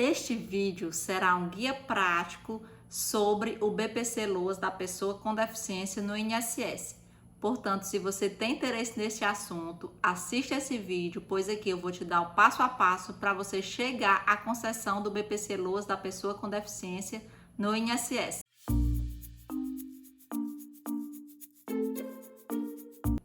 Este vídeo será um guia prático sobre o BPC-Loas da pessoa com deficiência no INSS. Portanto, se você tem interesse nesse assunto, assista esse vídeo, pois aqui eu vou te dar o passo a passo para você chegar à concessão do BPC-Loas da pessoa com deficiência no INSS.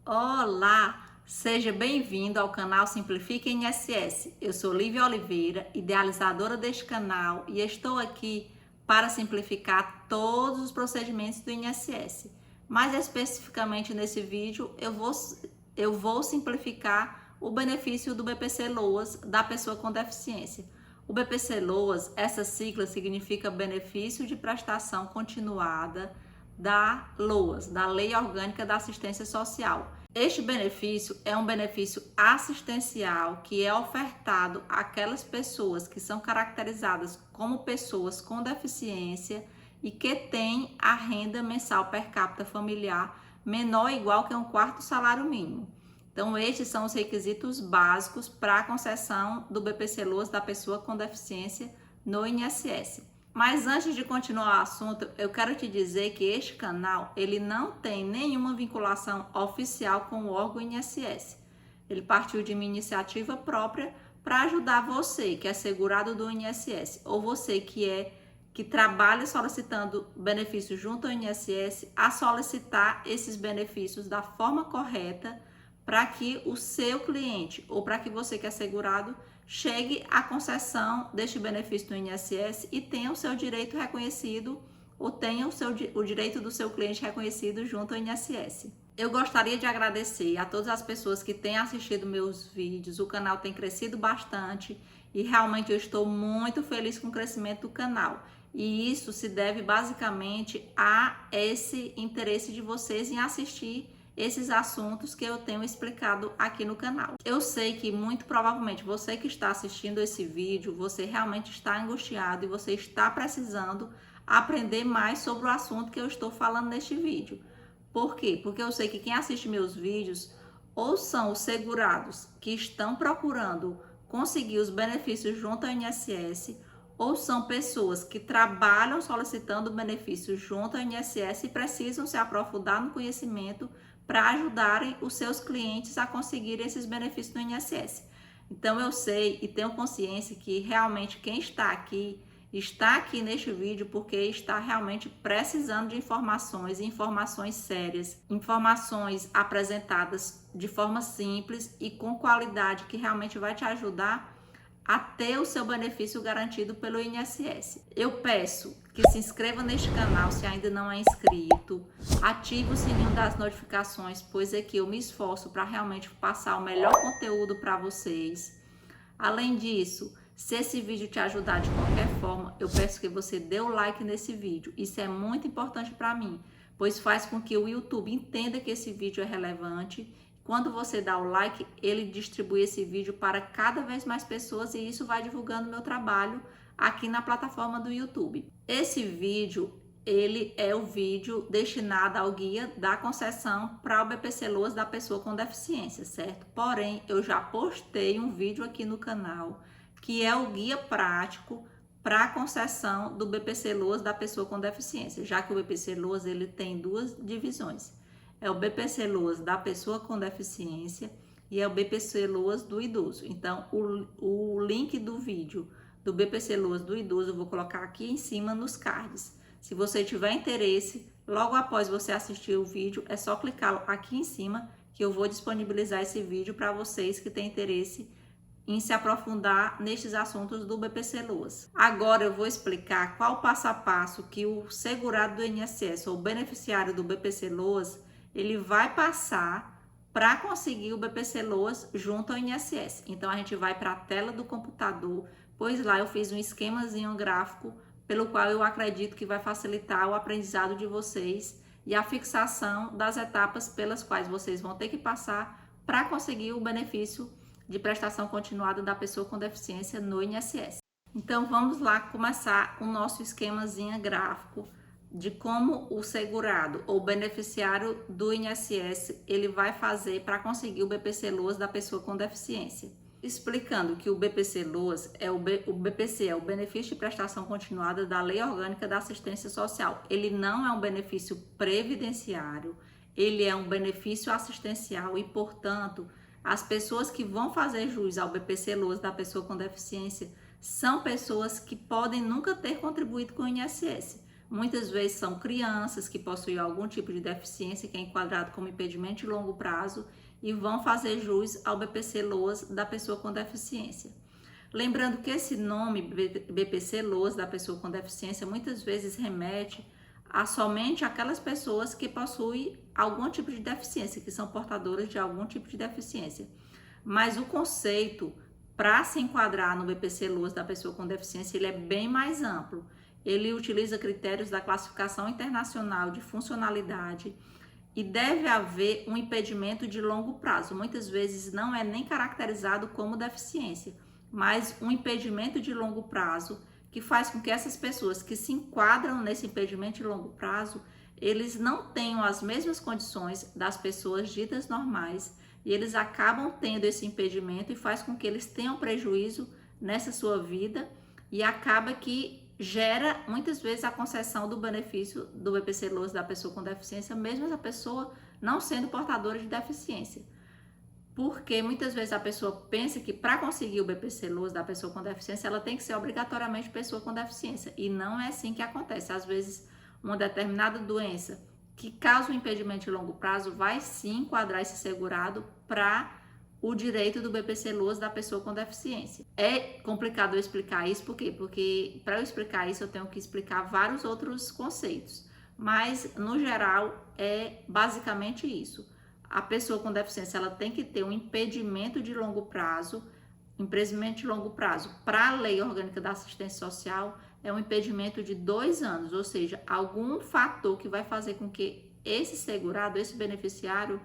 Olá! Seja bem-vindo ao canal Simplifica INSS. Eu sou Lívia Oliveira, idealizadora deste canal, e estou aqui para simplificar todos os procedimentos do INSS. Mais especificamente nesse vídeo, eu vou simplificar o benefício do BPC-Loas da pessoa com deficiência. O BPC-Loas, essa sigla significa Benefício de Prestação Continuada da LOAS, da Lei Orgânica da Assistência Social. Este benefício é um benefício assistencial que é ofertado àquelas pessoas que são caracterizadas como pessoas com deficiência e que têm a renda mensal per capita familiar menor ou igual que um quarto salário mínimo. Então, estes são os requisitos básicos para a concessão do BPC-Loas da pessoa com deficiência no INSS. Mas antes de continuar o assunto, eu quero te dizer que este canal ele não tem nenhuma vinculação oficial com o órgão INSS. Ele partiu de minha iniciativa própria para ajudar você que é segurado do INSS ou você que trabalha solicitando benefícios junto ao INSS a solicitar esses benefícios da forma correta para que o seu cliente ou para que você que é segurado chegue à concessão deste benefício do INSS e tenha o seu direito reconhecido ou tenha o direito do seu cliente reconhecido junto ao INSS. Eu gostaria de agradecer a todas as pessoas que têm assistido meus vídeos. O canal tem crescido bastante e realmente eu estou muito feliz com o crescimento do canal. E isso se deve basicamente a esse interesse de vocês em assistir esses assuntos que eu tenho explicado aqui no canal. Eu sei que muito provavelmente você que está assistindo esse vídeo, você realmente está angustiado e você está precisando aprender mais sobre o assunto que eu estou falando neste vídeo. Por quê? Porque eu sei que quem assiste meus vídeos ou são os segurados que estão procurando conseguir os benefícios junto ao INSS, ou são pessoas que trabalham solicitando benefícios junto ao INSS e precisam se aprofundar no conhecimento para ajudarem os seus clientes a conseguirem esses benefícios no INSS. Então eu sei e tenho consciência que realmente quem está aqui neste vídeo porque está realmente precisando de informações sérias, informações apresentadas de forma simples e com qualidade que realmente vai te ajudar a ter o seu benefício garantido pelo INSS. Eu peço que se inscreva neste canal se ainda não é inscrito, ative o sininho das notificações, pois aqui eu me esforço para realmente passar o melhor conteúdo para vocês. Além disso, se esse vídeo te ajudar de qualquer forma, eu peço que você dê o like nesse vídeo. Isso é muito importante para mim, pois faz com que o YouTube entenda que esse vídeo é relevante. Quando você dá o like, ele distribui esse vídeo para cada vez mais pessoas e isso vai divulgando meu trabalho aqui na plataforma do YouTube. Esse vídeo, ele é o vídeo destinado ao guia da concessão para o BPC-Loas da pessoa com deficiência, certo? Porém, eu já postei um vídeo aqui no canal que é o guia prático para a concessão do BPC-Loas da pessoa com deficiência, já que o BPC-Loas ele tem duas divisões. É o BPC-Loas da pessoa com deficiência e é o BPC-Loas do idoso. Então, o link do vídeo do BPC-Loas do idoso eu vou colocar aqui em cima nos cards. Se você tiver interesse, logo após você assistir o vídeo, é só clicar aqui em cima que eu vou disponibilizar esse vídeo para vocês que têm interesse em se aprofundar nestes assuntos do BPC-Loas. Agora eu vou explicar qual o passo a passo que o segurado do INSS ou beneficiário do BPC-Loas ele vai passar para conseguir o BPC-Loas junto ao INSS. Então, a gente vai para a tela do computador, pois lá eu fiz um esquemazinho gráfico, pelo qual eu acredito que vai facilitar o aprendizado de vocês e a fixação das etapas pelas quais vocês vão ter que passar para conseguir o benefício de prestação continuada da pessoa com deficiência no INSS. Então, vamos lá começar o nosso esquemazinho gráfico de como o segurado ou beneficiário do INSS ele vai fazer para conseguir o BPC-Loas da pessoa com deficiência. explicando que o BPC-LOAS o BPC é o benefício de prestação continuada da Lei Orgânica da Assistência Social. Ele não é um benefício previdenciário, ele é um benefício assistencial e, portanto, as pessoas que vão fazer jus ao BPC-LOAS da pessoa com deficiência são pessoas que podem nunca ter contribuído com o INSS. Muitas vezes são crianças que possuem algum tipo de deficiência que é enquadrado como impedimento de longo prazo e vão fazer jus ao BPC-LOAS da pessoa com deficiência. Lembrando que esse nome BPC-LOAS da pessoa com deficiência muitas vezes remete a somente aquelas pessoas que possuem algum tipo de deficiência, que são portadoras de algum tipo de deficiência. Mas o conceito para se enquadrar no BPC-LOAS da pessoa com deficiência, ele é bem mais amplo. Ele utiliza critérios da classificação internacional de funcionalidade e deve haver um impedimento de longo prazo. Muitas vezes não é nem caracterizado como deficiência, mas um impedimento de longo prazo que faz com que essas pessoas que se enquadram nesse impedimento de longo prazo, eles não tenham as mesmas condições das pessoas ditas normais e eles acabam tendo esse impedimento e faz com que eles tenham prejuízo nessa sua vida e acaba que gera muitas vezes a concessão do benefício do BPC-LOAS da pessoa com deficiência, mesmo essa pessoa não sendo portadora de deficiência. Porque muitas vezes a pessoa pensa que para conseguir o BPC-LOAS da pessoa com deficiência, ela tem que ser obrigatoriamente pessoa com deficiência. E não é assim que acontece. Às vezes, uma determinada doença que causa um impedimento de longo prazo vai sim enquadrar esse segurado para o direito do BPC-LOAS da pessoa com deficiência. É complicado eu explicar isso, por quê? Porque para eu explicar isso eu tenho que explicar vários outros conceitos, mas no geral é basicamente isso. A pessoa com deficiência ela tem que ter um impedimento de longo prazo. Impedimento de longo prazo para a Lei Orgânica da Assistência Social é um impedimento de 2 anos, ou seja, algum fator que vai fazer com que esse segurado, esse beneficiário,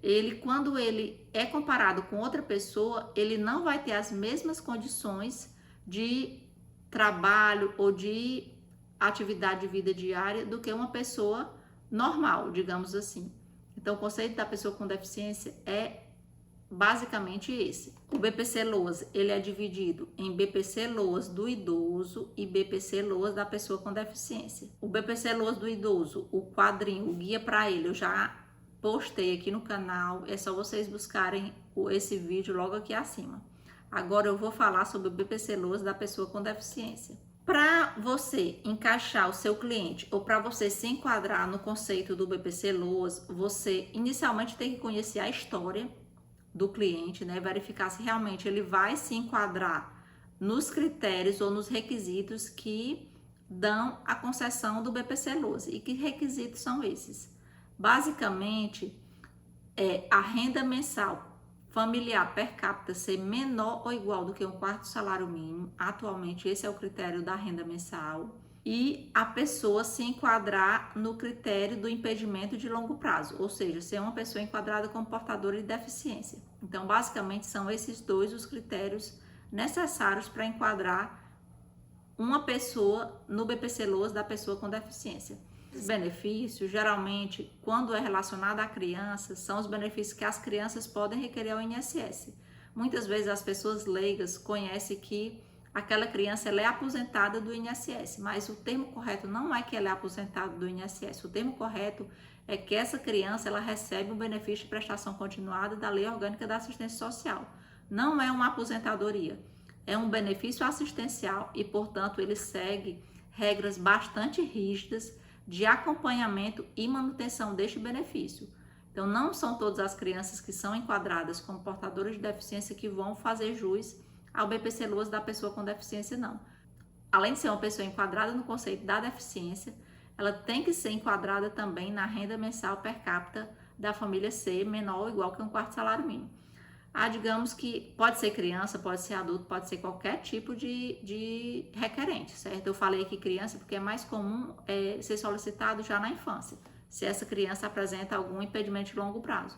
ele, quando ele é comparado com outra pessoa, ele não vai ter as mesmas condições de trabalho ou de atividade de vida diária do que uma pessoa normal, digamos assim. Então, o conceito da pessoa com deficiência é basicamente esse. O BPC-LOAS, ele é dividido em BPC-LOAS do idoso e BPC-LOAS da pessoa com deficiência. O BPC-LOAS do idoso, o quadrinho, o guia para ele, eu já postei aqui no canal, é só vocês buscarem esse vídeo logo aqui acima. Agora eu vou falar sobre o BPC-LOAS da pessoa com deficiência. Para você encaixar o seu cliente ou para você se enquadrar no conceito do BPC-LOAS, você inicialmente tem que conhecer a história do cliente, né? Verificar se realmente ele vai se enquadrar nos critérios ou nos requisitos que dão a concessão do BPC-LOAS. E que requisitos são esses? Basicamente, a renda mensal familiar per capita ser menor ou igual do que 1/4 salário mínimo. Atualmente, esse é o critério da renda mensal. E a pessoa se enquadrar no critério do impedimento de longo prazo, ou seja, ser uma pessoa enquadrada como portadora de deficiência. Então, basicamente, são esses dois os critérios necessários para enquadrar uma pessoa no BPC-LOAS da pessoa com deficiência. Os benefícios, geralmente, quando é relacionado à criança, são os benefícios que as crianças podem requerer ao INSS. Muitas vezes as pessoas leigas conhecem que aquela criança ela é aposentada do INSS, mas o termo correto não é que ela é aposentada do INSS, o termo correto é que essa criança ela recebe um benefício de prestação continuada da Lei Orgânica da Assistência Social. Não é uma aposentadoria, é um benefício assistencial e, portanto, ele segue regras bastante rígidas de acompanhamento e manutenção deste benefício. Então, não são todas as crianças que são enquadradas como portadoras de deficiência que vão fazer jus ao BPC-LOAS da pessoa com deficiência, não. Além de ser uma pessoa enquadrada no conceito da deficiência, ela tem que ser enquadrada também na renda mensal per capita da família ser menor ou igual que 1/4 salário mínimo. Digamos que pode ser criança, pode ser adulto, pode ser qualquer tipo de requerente, certo? Eu falei aqui criança porque é mais comum ser solicitado já na infância, se essa criança apresenta algum impedimento de longo prazo.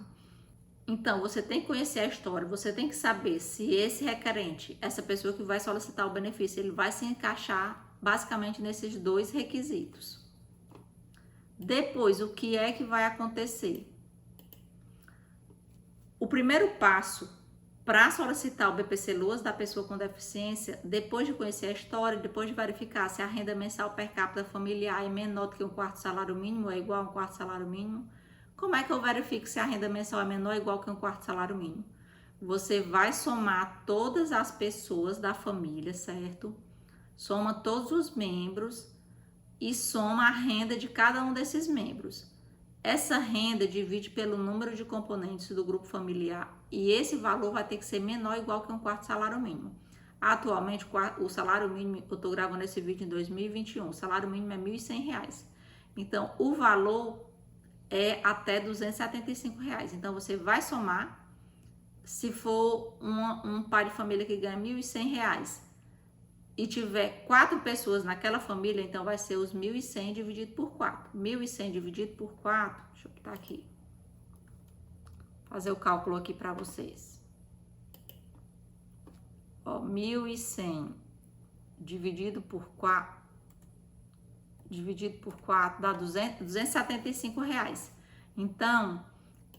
Então, você tem que conhecer a história, você tem que saber se esse requerente, essa pessoa que vai solicitar o benefício, ele vai se encaixar basicamente nesses dois requisitos. Depois, o que é que vai acontecer? O primeiro passo para solicitar o BPC-LOAS da pessoa com deficiência, depois de conhecer a história, depois de verificar se a renda mensal per capita familiar é menor do que um quarto salário mínimo, é igual a um quarto salário mínimo, como é que eu verifico se a renda mensal é menor ou igual que um quarto salário mínimo? Você vai somar todas as pessoas da família, certo? Soma todos os membros e soma a renda de cada um desses membros. Essa renda divide pelo número de componentes do grupo familiar e esse valor vai ter que ser menor ou igual que um quarto salário mínimo. Atualmente, o salário mínimo, eu estou gravando esse vídeo em 2021, o salário mínimo é R$ 1.100. Então, o valor é até R$ 275. Então, você vai somar, se for um pai de família que ganha R$ 1.100 e tiver 4 pessoas naquela família, então vai ser os 1.100 dividido por 4. 1.100 dividido por 4, deixa eu botar aqui, fazer o cálculo aqui para vocês. Ó, 1.100 dividido por 4, dá 275 reais. Então,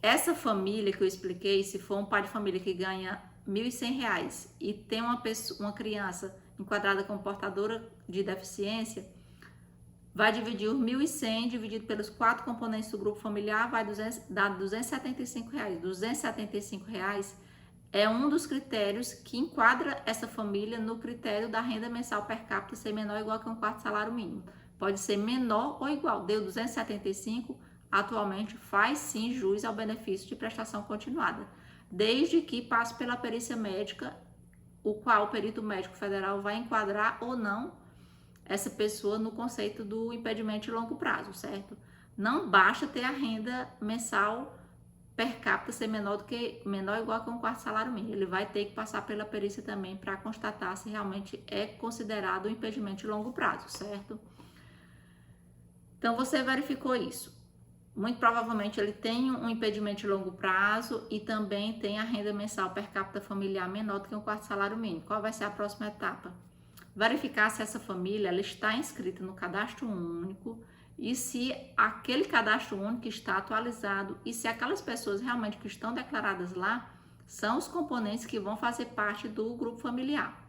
essa família que eu expliquei, se for um pai de família que ganha R$ 1.100 e tem uma criança enquadrada como portadora de deficiência, vai dividir os 1.100 dividido pelos 4 componentes do grupo familiar, vai dar R$ 275. R$ 275 é um dos critérios que enquadra essa família no critério da renda mensal per capita ser menor ou igual que um quarto salário mínimo. Pode ser menor ou igual. Deu 275, atualmente faz sim jus ao benefício de prestação continuada, desde que passe pela perícia médica, o qual o perito médico federal vai enquadrar ou não essa pessoa no conceito do impedimento de longo prazo, certo? Não basta ter a renda mensal per capita ser menor ou igual que um quarto salário mínimo. Ele vai ter que passar pela perícia também para constatar se realmente é considerado um impedimento de longo prazo, certo? Então, você verificou isso. Muito provavelmente ele tem um impedimento de longo prazo e também tem a renda mensal per capita familiar menor do que um quarto salário mínimo. Qual vai ser a próxima etapa? Verificar se essa família ela está inscrita no cadastro único e se aquele cadastro único está atualizado e se aquelas pessoas realmente que estão declaradas lá são os componentes que vão fazer parte do grupo familiar.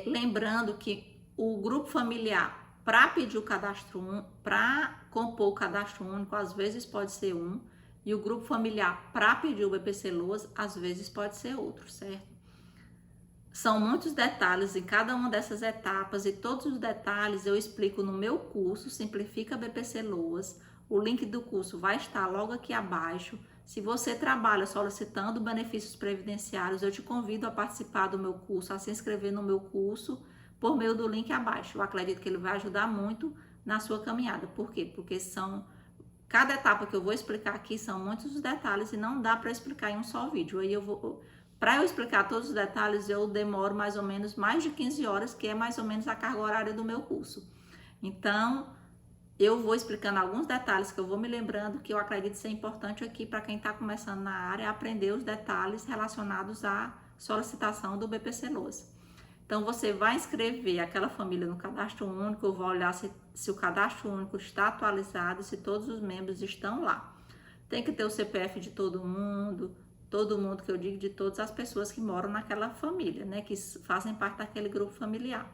Lembrando que o grupo familiar, para pedir o cadastro único, para compor o cadastro único, às vezes pode ser um, e o grupo familiar, para pedir o BPC-LOAS, às vezes pode ser outro, certo? São muitos detalhes em cada uma dessas etapas e todos os detalhes eu explico no meu curso Simplifica BPC-LOAS. O link do curso vai estar logo aqui abaixo. Se você trabalha solicitando benefícios previdenciários, eu te convido a participar do meu curso, a se inscrever no meu curso por meio do link abaixo. Eu acredito que ele vai ajudar muito na sua caminhada. Por quê? Porque cada etapa que eu vou explicar aqui são muitos os detalhes e não dá para explicar em um só vídeo. Aí para eu explicar todos os detalhes, eu demoro mais ou menos mais de 15 horas, que é mais ou menos a carga horária do meu curso. Então, eu vou explicando alguns detalhes que eu vou me lembrando, que eu acredito ser importante aqui para quem está começando na área, aprender os detalhes relacionados à solicitação do BPC-LOAS. Então, você vai inscrever aquela família no cadastro único, eu vou olhar se o cadastro único está atualizado, se todos os membros estão lá. Tem que ter o CPF de todo mundo que eu digo, de todas as pessoas que moram naquela família, né, que fazem parte daquele grupo familiar.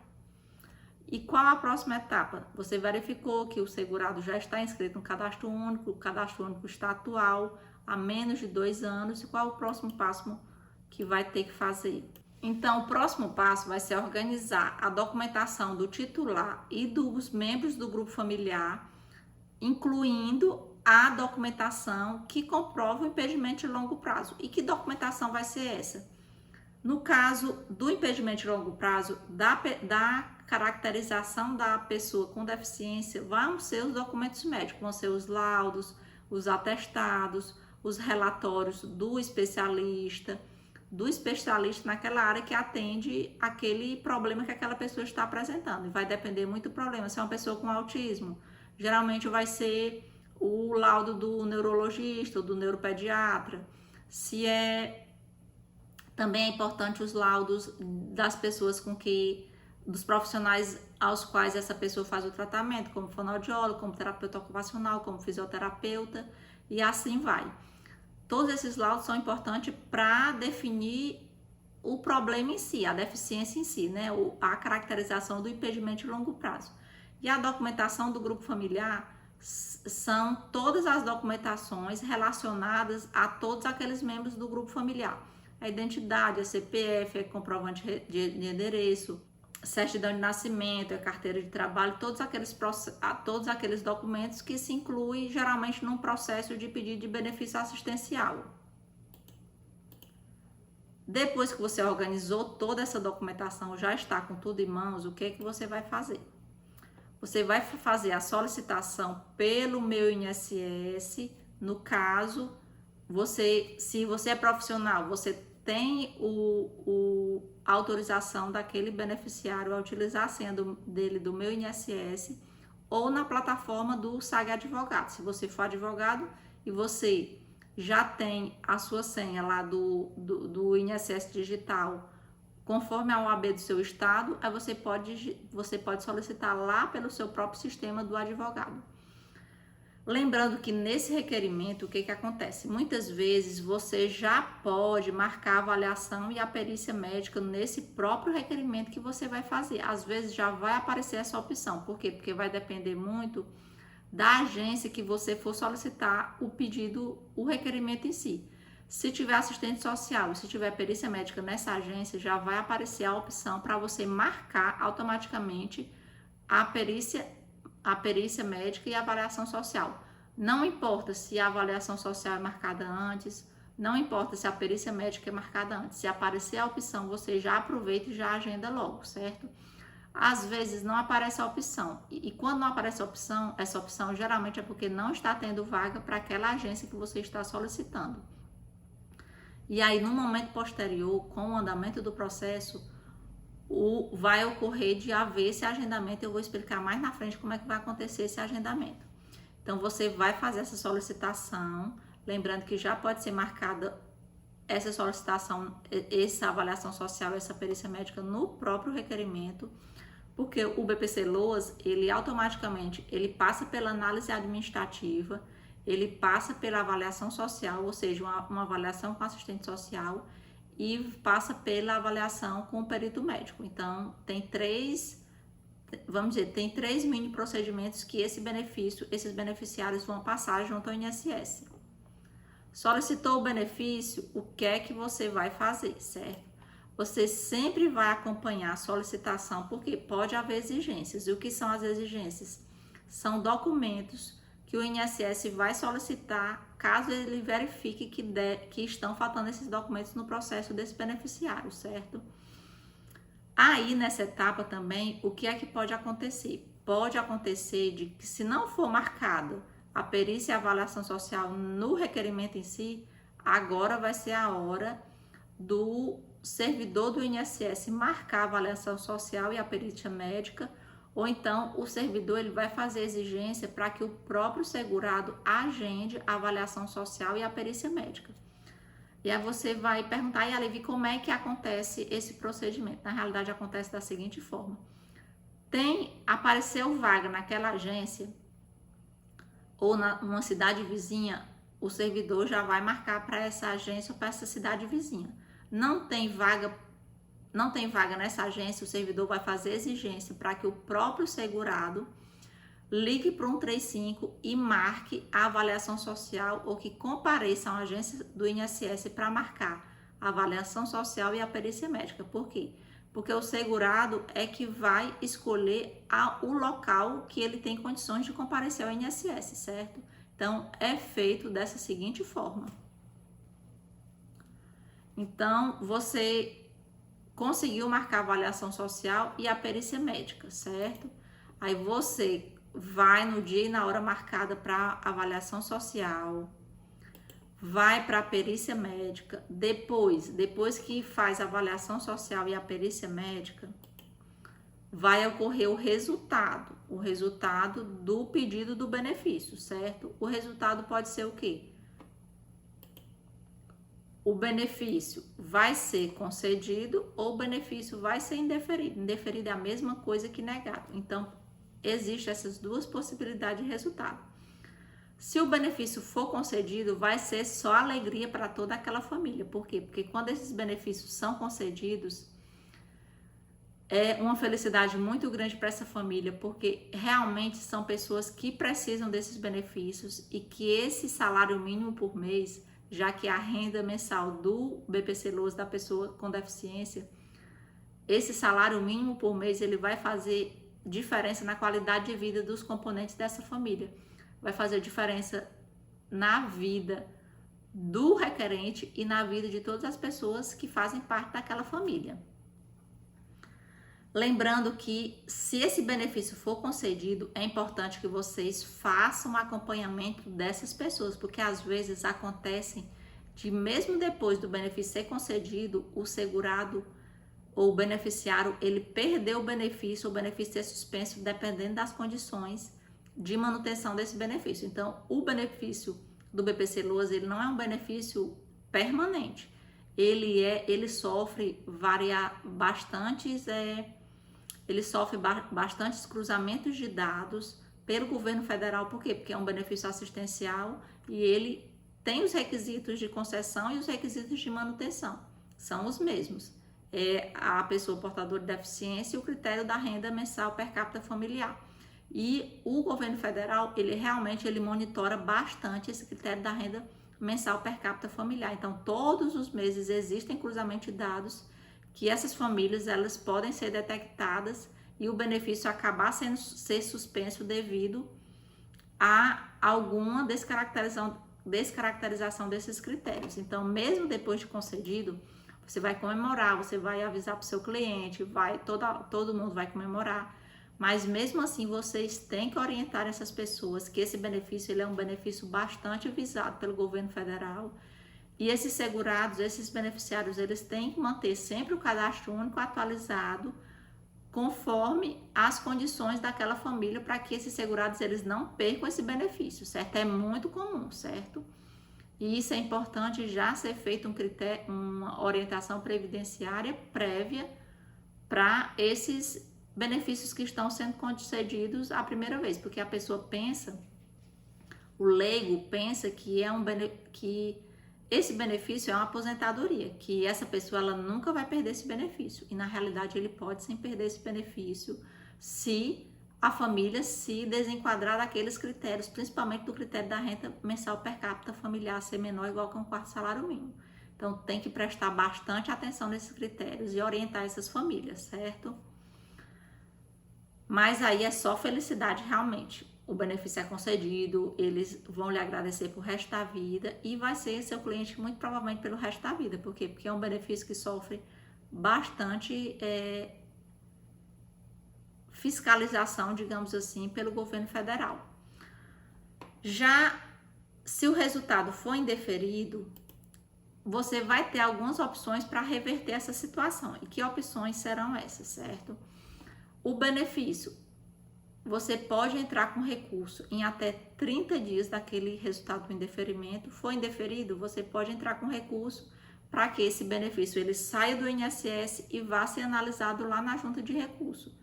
E qual a próxima etapa? Você verificou que o segurado já está inscrito no cadastro único, o cadastro único está atual, há menos de 2 anos, e qual o próximo passo que vai ter que fazer? Então, o próximo passo vai ser organizar a documentação do titular e dos membros do grupo familiar, incluindo a documentação que comprova o impedimento de longo prazo. E que documentação vai ser essa? No caso do impedimento de longo prazo, da caracterização da pessoa com deficiência, vão ser os documentos médicos, vão ser os laudos, os atestados, os relatórios do especialista naquela área que atende aquele problema que aquela pessoa está apresentando. E vai depender muito do problema. Se é uma pessoa com autismo, geralmente vai ser o laudo do neurologista ou do neuropediatra. Também é importante os laudos das pessoas dos profissionais aos quais essa pessoa faz o tratamento, como fonoaudiólogo, como terapeuta ocupacional, como fisioterapeuta, e assim vai. todos esses laudos são importantes para definir o problema em si, a deficiência em si, né? A caracterização do impedimento de longo prazo. E a documentação do grupo familiar são todas as documentações relacionadas a todos aqueles membros do grupo familiar. A identidade, a CPF, a comprovante de endereço, certidão de nascimento, a carteira de trabalho, todos aqueles documentos que se incluem geralmente num processo de pedido de benefício assistencial. Depois que você organizou toda essa documentação, já está com tudo em mãos, o que você vai fazer? Você vai fazer a solicitação pelo Meu INSS. No caso, se você é profissional, você tem a autorização daquele beneficiário a utilizar a senha dele do Meu INSS ou na plataforma do SAG Advogado. Se você for advogado e você já tem a sua senha lá do INSS digital conforme a OAB do seu estado, aí você pode solicitar lá pelo seu próprio sistema do advogado. Lembrando que nesse requerimento, o que acontece? Muitas vezes você já pode marcar a avaliação e a perícia médica nesse próprio requerimento que você vai fazer. Às vezes já vai aparecer essa opção. Por quê? Porque vai depender muito da agência que você for solicitar o requerimento em si. Se tiver assistente social, se tiver perícia médica nessa agência, já vai aparecer a opção para você marcar automaticamente a perícia médica e a avaliação social. Não importa se a avaliação social é marcada antes, não importa se a perícia médica é marcada antes. Se aparecer a opção, você já aproveita e já agenda logo, certo? Às vezes não aparece a opção. E quando não aparece a opção, essa opção geralmente é porque não está tendo vaga para aquela agência que você está solicitando. E aí, no momento posterior, com o andamento do processo, vai ocorrer de haver esse agendamento. Eu vou explicar mais na frente como é que vai acontecer esse agendamento. Então, você vai fazer essa solicitação, lembrando que já pode ser marcada essa solicitação, essa avaliação social, essa perícia médica no próprio requerimento, porque o BPC-LOAS, ele automaticamente, ele passa pela análise administrativa, ele passa pela avaliação social, ou seja, uma avaliação com assistente social, e passa pela avaliação com o perito médico. Então, tem três mini procedimentos que esses beneficiários vão passar junto ao INSS. Solicitou o benefício, o que é que você vai fazer, certo? Você sempre vai acompanhar a solicitação, porque pode haver exigências. E o que são as exigências? São documentos que o INSS vai solicitar caso ele verifique que estão faltando esses documentos no processo desse beneficiário, certo? Aí, nessa etapa também, o que é que pode acontecer? Pode acontecer de que, se não for marcado a perícia e a avaliação social no requerimento em si, agora vai ser a hora do servidor do INSS marcar a avaliação social e a perícia médica, ou então o servidor ele vai fazer exigência para que o próprio segurado agende a avaliação social e a perícia médica. E aí você vai perguntar, e Alevi, como é que acontece esse procedimento? Na realidade, acontece da seguinte forma. Apareceu vaga naquela agência ou numa cidade vizinha, o servidor já vai marcar para essa agência ou para essa cidade vizinha. Não tem vaga nessa agência, o servidor vai fazer exigência para que o próprio segurado ligue para o 135 e marque a avaliação social, ou que compareça a uma agência do INSS para marcar a avaliação social e a perícia médica. Por quê? Porque o segurado é que vai escolher o local que ele tem condições de comparecer ao INSS, certo? Então, é feito dessa seguinte forma. Então, você conseguiu marcar a avaliação social e a perícia médica, certo? Aí você vai no dia e na hora marcada para avaliação social, vai para a perícia médica. Depois que faz a avaliação social e a perícia médica, vai ocorrer o resultado do pedido do benefício, certo? O resultado pode ser o quê? O benefício vai ser concedido ou o benefício vai ser indeferido. Indeferido é a mesma coisa que negado. Então, existem essas duas possibilidades de resultado. Se o benefício for concedido, vai ser só alegria para toda aquela família. Por quê? Porque quando esses benefícios são concedidos, é uma felicidade muito grande para essa família, porque realmente são pessoas que precisam desses benefícios e que esse salário mínimo por mês, já que a renda mensal do BPC-Loas da pessoa com deficiência, esse salário mínimo por mês, ele vai fazer diferença na qualidade de vida dos componentes dessa família. Vai fazer diferença na vida do requerente e na vida de todas as pessoas que fazem parte daquela família. Lembrando que, se esse benefício for concedido, é importante que vocês façam um acompanhamento dessas pessoas, porque às vezes acontece de, mesmo depois do benefício ser concedido, o segurado ou o beneficiário, ele perdeu o benefício ser suspenso, dependendo das condições de manutenção desse benefício. Então, o benefício do BPC-Loas, ele não é um benefício permanente. Ele sofre bastantes cruzamentos de dados pelo governo federal. Por quê? Porque é um benefício assistencial e ele tem os requisitos de concessão e os requisitos de manutenção. São os mesmos. É a pessoa portadora de deficiência e o critério da renda mensal per capita familiar. E o governo federal, ele monitora bastante esse critério da renda mensal per capita familiar. Então, todos os meses existem cruzamento de dados que essas famílias, elas podem ser detectadas e o benefício acabar ser suspenso devido a alguma descaracterização desses critérios. Então, mesmo depois de concedido, você vai comemorar, você vai avisar para o seu cliente, todo mundo vai comemorar. Mas mesmo assim, vocês têm que orientar essas pessoas que esse benefício, ele é um benefício bastante visado pelo governo federal. E esses segurados, esses beneficiários, eles têm que manter sempre o cadastro único atualizado, conforme as condições daquela família, para que esses segurados, eles não percam esse benefício, certo? É muito comum, certo? E isso é importante já ser feito uma orientação previdenciária prévia para esses benefícios que estão sendo concedidos a primeira vez, porque a pessoa o leigo pensa que esse benefício é uma aposentadoria, que essa pessoa, ela nunca vai perder esse benefício. E na realidade ele pode sim perder esse benefício se a família se desenquadrar daqueles critérios, principalmente do critério da renda mensal per capita familiar ser menor ou igual que um quarto salário mínimo. Então tem que prestar bastante atenção nesses critérios e orientar essas famílias, certo? Mas aí é só felicidade realmente. O benefício é concedido, eles vão lhe agradecer pro resto da vida e vai ser seu cliente muito provavelmente pelo resto da vida. Por quê? Porque é um benefício que sofre bastante fiscalização, digamos assim, pelo governo federal. Já se o resultado for indeferido, você vai ter algumas opções para reverter essa situação. E que opções serão essas, certo? O benefício, você pode entrar com recurso em até 30 dias daquele resultado do indeferimento. For indeferido, você pode entrar com recurso para que esse benefício ele saia do INSS e vá ser analisado lá na junta de recurso.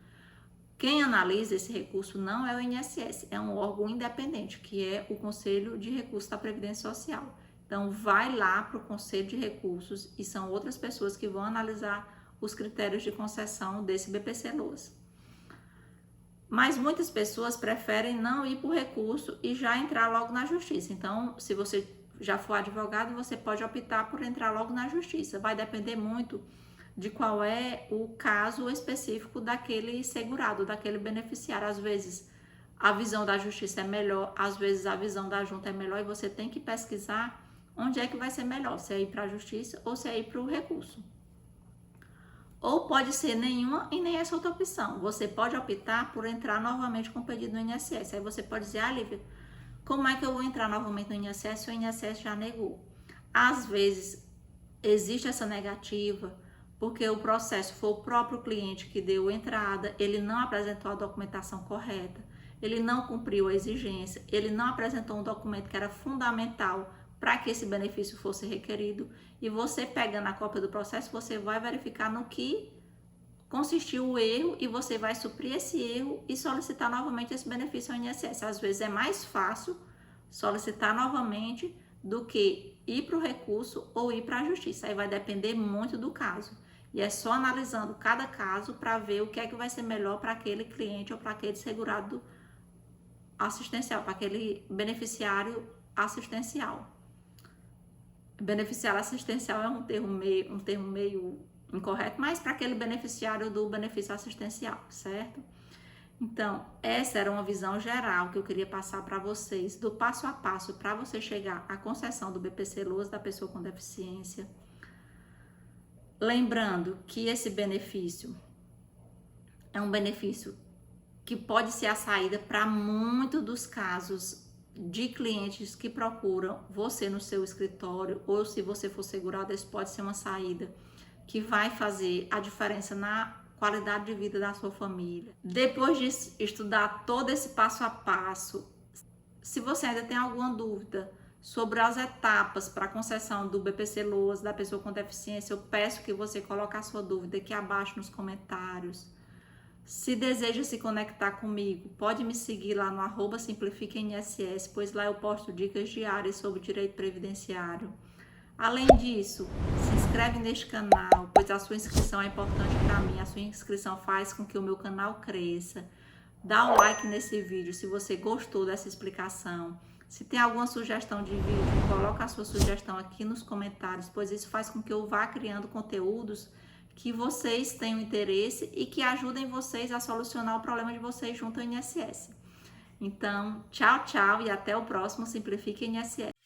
Quem analisa esse recurso não é o INSS, é um órgão independente, que é o Conselho de Recursos da Previdência Social. Então, vai lá para o Conselho de Recursos e são outras pessoas que vão analisar os critérios de concessão desse BPC-Loas. Mas muitas pessoas preferem não ir para o recurso e já entrar logo na justiça. Então, se você já for advogado, você pode optar por entrar logo na justiça. Vai depender muito de qual é o caso específico daquele segurado, daquele beneficiário. Às vezes a visão da justiça é melhor, às vezes a visão da junta é melhor e você tem que pesquisar onde é que vai ser melhor, se é ir para a justiça ou se é ir para o recurso. Ou pode ser nenhuma e nem essa outra opção. Você pode optar por entrar novamente com o pedido no INSS. Aí você pode dizer, Lívia, como é que eu vou entrar novamente no INSS se o INSS já negou? Às vezes existe essa negativa porque o processo foi o próprio cliente que deu entrada, ele não apresentou a documentação correta, ele não cumpriu a exigência, ele não apresentou um documento que era fundamental para que esse benefício fosse requerido, e você pegando a cópia do processo, você vai verificar no que consistiu o erro e você vai suprir esse erro e solicitar novamente esse benefício ao INSS. Às vezes é mais fácil solicitar novamente do que ir para o recurso ou ir para a justiça. Aí vai depender muito do caso. E é só analisando cada caso para ver o que é que vai ser melhor para aquele cliente ou para aquele segurado assistencial, para aquele beneficiário assistencial. Beneficiário assistencial é um termo meio incorreto, mas para aquele beneficiário do benefício assistencial, certo? Então, essa era uma visão geral que eu queria passar para vocês, do passo a passo para você chegar à concessão do BPC-Loas da pessoa com deficiência. Lembrando que esse benefício é um benefício que pode ser a saída para muitos dos casos de clientes que procuram você no seu escritório, ou se você for segurado, isso pode ser uma saída que vai fazer a diferença na qualidade de vida da sua família. Depois de estudar todo esse passo a passo, se você ainda tem alguma dúvida sobre as etapas para a concessão do BPC-Loas da pessoa com deficiência, eu peço que você coloque a sua dúvida aqui abaixo nos comentários. Se deseja se conectar comigo, pode me seguir lá no @simplificaNSS, pois lá eu posto dicas diárias sobre direito previdenciário. Além disso, se inscreve neste canal, pois a sua inscrição é importante para mim. A sua inscrição faz com que o meu canal cresça. Dá um like nesse vídeo se você gostou dessa explicação. Se tem alguma sugestão de vídeo, coloca a sua sugestão aqui nos comentários, pois isso faz com que eu vá criando conteúdos que vocês tenham interesse e que ajudem vocês a solucionar o problema de vocês junto ao INSS. Então, tchau, tchau e até o próximo Simplifica INSS.